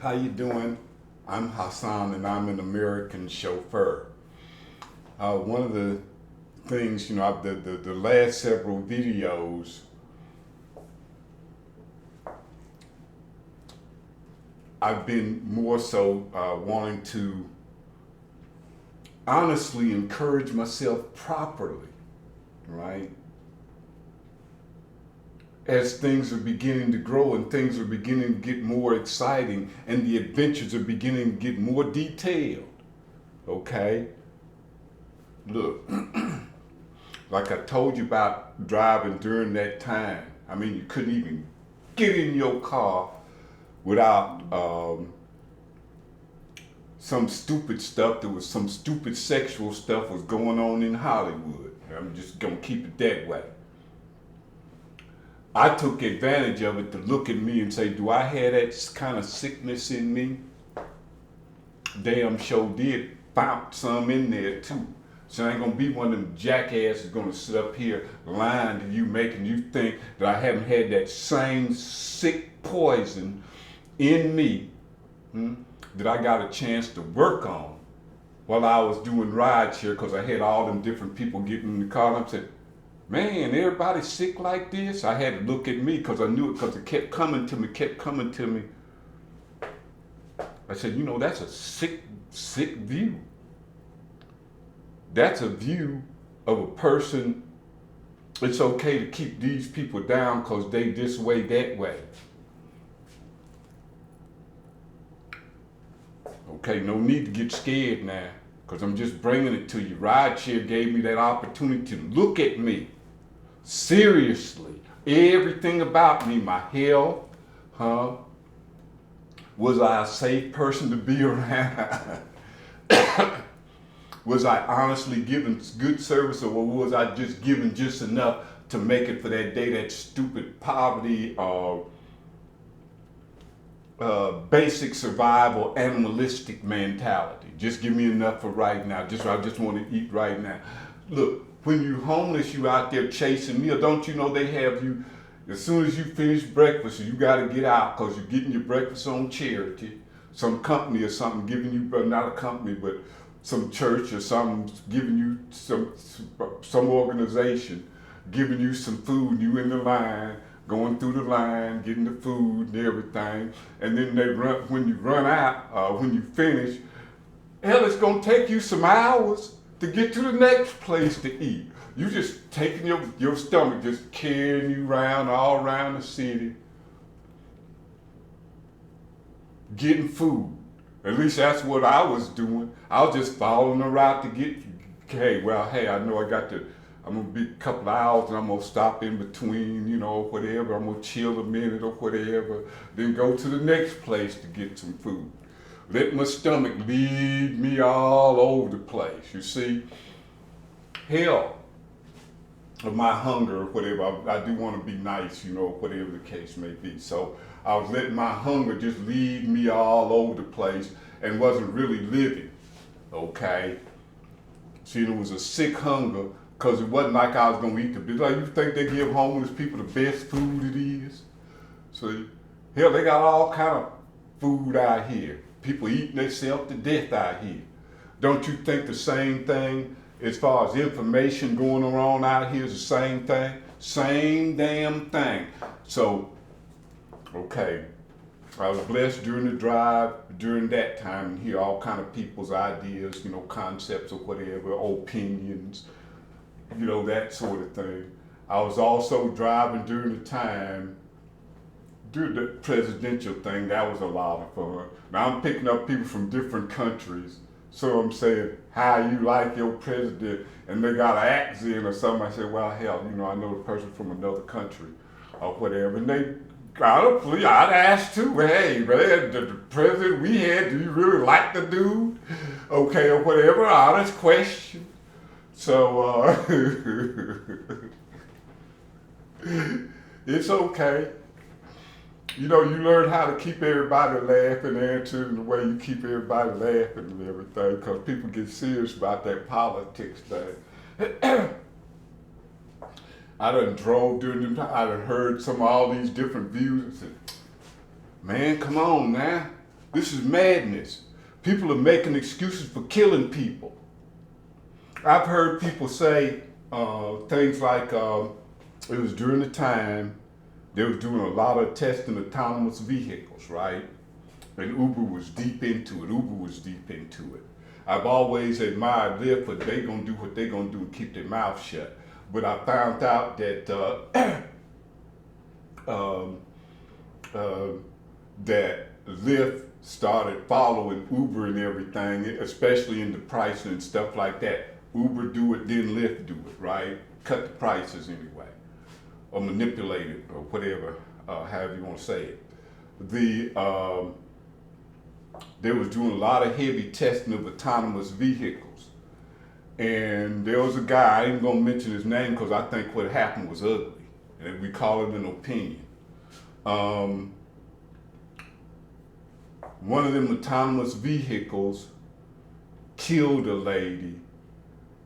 How you doing? I'm Hassan and I'm an American chauffeur. One of the things, the last several videos, I've been more so wanting to honestly encourage myself properly, right? As things are beginning to grow and things are beginning to get more exciting and the adventures are beginning to get more detailed, okay? Look, like I told you about driving during that time, I mean, you couldn't even get in your car without some stupid stuff. There was some stupid sexual stuff was going on in Hollywood. I'm just gonna keep it that way. I took advantage of it to look at me and say, do I have that kind of sickness in me? Damn sure did. Found some in there too. So I ain't gonna be one of them jackasses gonna sit up here lying to you, making you think that I haven't had that same sick poison in me that I got a chance to work on while I was doing rides here, because I had all them different people getting in the car and I'm saying, man, everybody's sick like this. I had to look at me because I knew it, because it kept coming to me. I said, that's a sick view. That's a view of a person. It's okay to keep these people down because they this way, that way. Okay, no need to get scared now, because I'm just bringing it to you. Rideshare gave me that opportunity to look at me seriously. Everything about me, my health, was I a safe person to be around? Was I honestly giving good service, or was I just giving just enough to make it for that day? That stupid poverty, basic survival, animalistic mentality. Just give me enough for right now. I just want to eat right now. Look, when you're homeless, you out there chasing meal. Don't you know they have you, as soon as you finish breakfast, you got to get out because you're getting your breakfast on charity. Some company or something giving you, not a company, but some church or something giving you some organization giving you some food. You in the line, going through the line, getting the food and everything, and then they run when you run out. When you finish, hell, it's gonna take you some hours to get to the next place to eat. You just taking your stomach, just carrying you around all around the city, getting food. At least that's what I was doing. I was just following the route to get, I know I'm gonna be a couple of hours and I'm gonna stop in between, whatever. I'm gonna chill a minute or whatever, then go to the next place to get some food. Let my stomach lead me all over the place, you see. Hell, of my hunger or whatever, I do want to be nice, whatever the case may be. So I was letting my hunger just lead me all over the place and wasn't really living, okay? See, it was a sick hunger because it wasn't like I was going to eat the best. Like, you think they give homeless people the best food it is? So, hell, they got all kind of food out here. People eating themselves to death out here. Don't you think the same thing as far as information going around out here is the same thing? Same damn thing. So, okay, I was blessed during the drive, during that time, and hear all kind of people's ideas, concepts or whatever, opinions, that sort of thing. I was also driving during the time, during the presidential thing. That was a lot of fun. Now I'm picking up people from different countries. So I'm saying, how you like your president? And they got an accent or something. I said, well, hell, I know the person from another country or whatever. And they honestly, I'd ask too, hey, man, the president we had, do you really like the dude? Okay, or whatever, honest question. So, it's okay. You learn how to keep everybody laughing, answering the way you keep everybody laughing and everything, because people get serious about that politics thing. I done drove during the time, I done heard all these different views and said, man, come on now. This is madness. People are making excuses for killing people. I've heard people say things like it was during the time they were doing a lot of testing autonomous vehicles, right? And Uber was deep into it. I've always admired Lyft, but they gonna do what they gonna do and keep their mouth shut. But I found out that that Lyft started following Uber and everything, especially in the pricing and stuff like that. Uber do it, then Lyft do it, right? Cut the prices anyway, or manipulate it, or whatever, however you want to say it. They was doing a lot of heavy testing of autonomous vehicles. And there was a guy, I ain't gonna mention his name because I think what happened was ugly. And we call it an opinion. One of them autonomous vehicles killed a lady.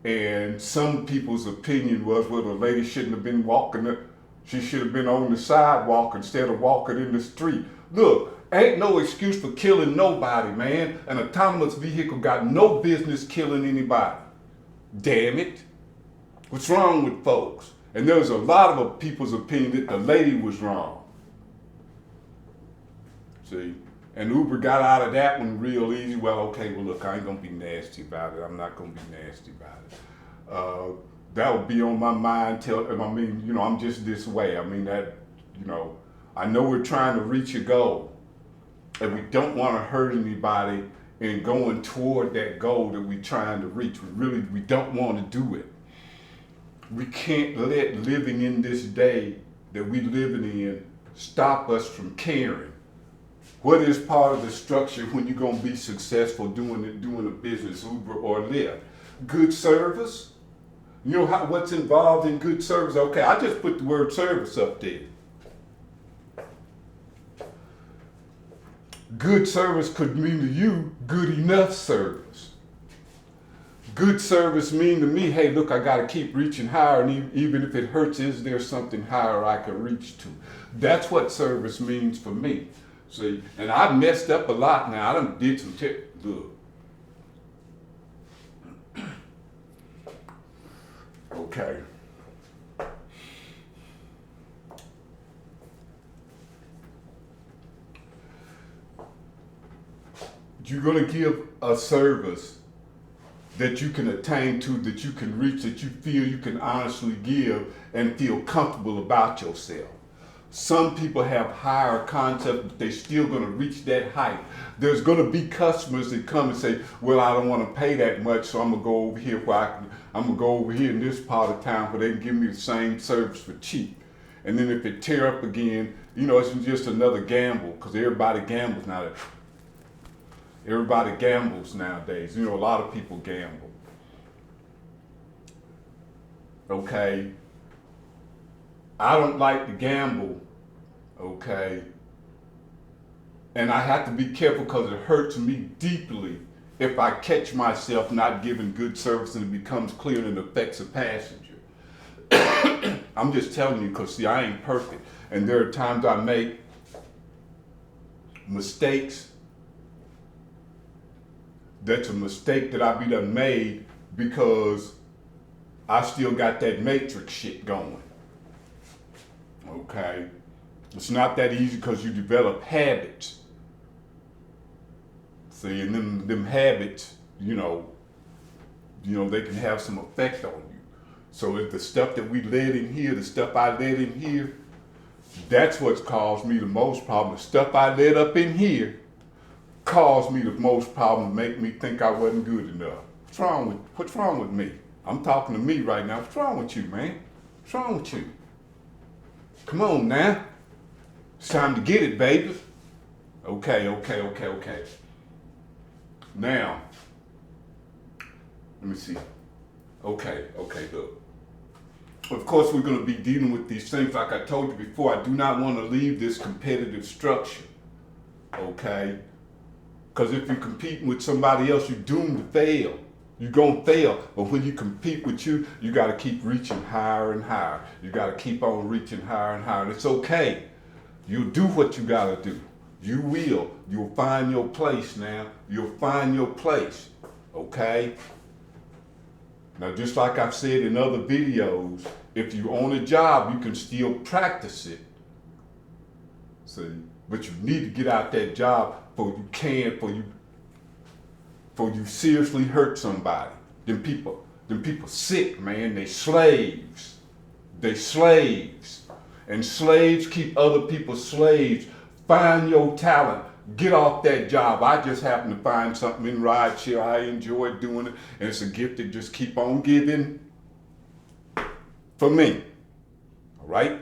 And some people's opinion was, well, the lady shouldn't have been walking, she should have been on the sidewalk instead of walking in the street. Look, ain't no excuse for killing nobody, man. An autonomous vehicle got no business killing anybody. Damn it. What's wrong with folks? And there's a lot of people's opinion that the lady was wrong. See? And Uber got out of that one real easy. Well, okay, well, look, I ain't gonna be nasty about it. I'm not gonna be nasty about it. That would be on my mind till, I mean, you know, I'm just this way. I mean, that, you know, I know we're trying to reach a goal. And we don't want to hurt anybody in going toward that goal that we're trying to reach. We don't want to do it. We can't let living in this day that we living in stop us from caring. What is part of the structure when you're going to be successful doing a business, Uber or Lyft? Good service. You know what's involved in good service? Okay, I just put the word service up there. Good service could mean to you good enough service. Good service mean to me, hey, look, I got to keep reaching higher, and even if it hurts, is there something higher I can reach to? That's what service means for me. See, and I messed up a lot now. I done did some look. Okay. You're going to give a service that you can attain to, that you can reach, that you feel you can honestly give and feel comfortable about yourself. Some people have higher concepts, but they're still going to reach that height. There's going to be customers that come and say, well, I don't want to pay that much, so I'm going to go over here I'm going to go over here in this part of town where they can give me the same service for cheap. And then if it tear up again, you know, it's just another gamble, because everybody gambles now. Everybody gambles nowadays. You know, a lot of people gamble. Okay. I don't like to gamble, okay? And I have to be careful because it hurts me deeply if I catch myself not giving good service and it becomes clear and it affects a passenger. I'm just telling you because, see, I ain't perfect. And there are times I make mistakes. That's a mistake that I be done made because I still got that matrix shit going. Okay, it's not that easy because you develop habits. See, and them habits, you know, they can have some effect on you. So if the stuff that we let in here, the stuff I let in here, that's what's caused me the most problem. The stuff I let up in here caused me the most problem, make me think I wasn't good enough. What's wrong with me? I'm talking to me right now. What's wrong with you, man? What's wrong with you? Come on now. It's time to get it, baby. Okay. Now, let me see. Okay, look. Of course, we're going to be dealing with these things. Like I told you before, I do not want to leave this competitive structure. Okay? Because if you're competing with somebody else, you're doomed to fail. You're going to fail. But when you compete with you got to keep reaching higher and higher. You got to keep on reaching higher and higher. And it's okay. You do what you got to do. You will. You'll find your place now. You'll find your place. Okay? Now, just like I've said in other videos, if you're on a job, you can still practice it. See? But you need to get out that job before you seriously hurt somebody. Them people sick, man. They slaves. They slaves. And slaves keep other people slaves. Find your talent. Get off that job. I just happen to find something in rideshare. I enjoy doing it. And it's a gift that just keep on giving for me. All right?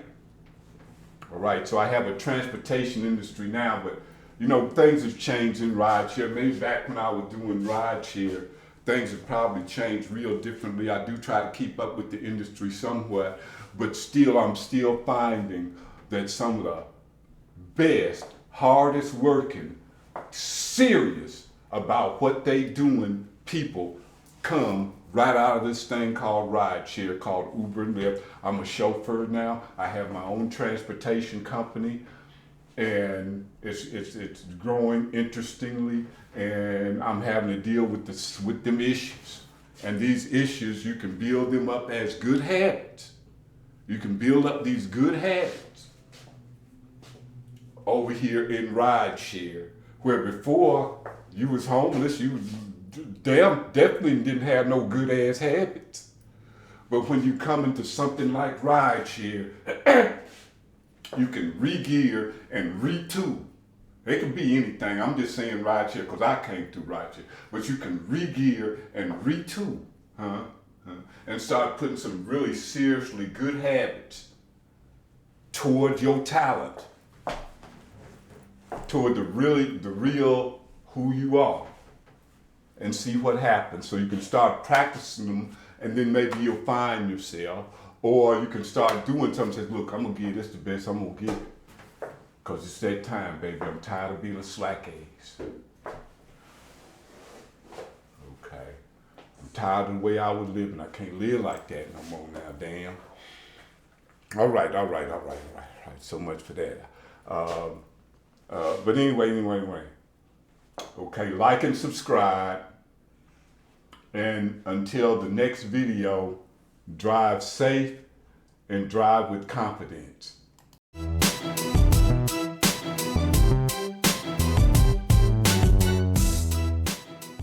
All right. So I have a transportation industry now, but you know, things have changed in rideshare. Maybe back when I was doing rideshare, things have probably changed real differently. I do try to keep up with the industry somewhat, but still, I'm still finding that some of the best, hardest working, serious about what they doing people come right out of this thing called rideshare, called Uber and Lyft. I'm a chauffeur now. I have my own transportation company, and it's growing interestingly, and I'm having to deal with them issues. And these issues, you can build them up as good habits. You can build up these good habits over here in rideshare, where before you was homeless, you definitely didn't have no good ass habits. But when you come into something like rideshare, you can re-gear and retool. It can be anything. I'm just saying rideshare because I came through rideshare. But you can re-gear and retool, and start putting some really seriously good habits toward your talent, toward the real who you are, and see what happens. So you can start practicing them, and then maybe you'll find yourself, or you can start doing something and say, look, I'm gonna give this the best I'm gonna give it. Because it's that time, baby. I'm tired of being a slack ass. Okay. I'm tired of the way I was living. I can't live like that no more now, damn. All right. So much for that. But anyway. Okay, like and subscribe. And until the next video, drive safe and drive with confidence.